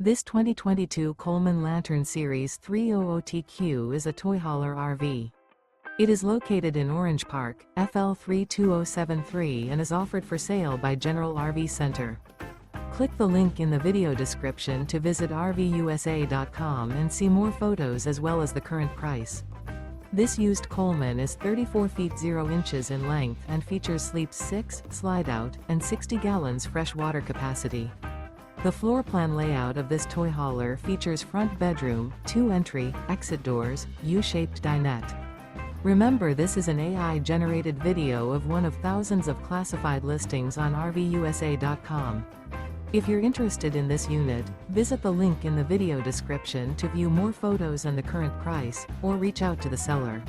This 2022 Coleman Lantern Series 300TQ is a toy hauler RV. It is located in Orange Park, FL 32073 and is offered for sale by General RV Center. Click the link in the video description to visit RVUSA.com and see more photos as well as the current price. This used Coleman is 34 feet 0 inches in length and features sleeps 6, slide-out, and 60 gallons fresh water capacity. The floor plan layout of this toy hauler features front bedroom, 2 entry, exit doors, U-shaped dinette. Remember, this is an AI-generated video of one of thousands of classified listings on RVUSA.com. If you're interested in this unit, visit the link in the video description to view more photos and the current price, or reach out to the seller.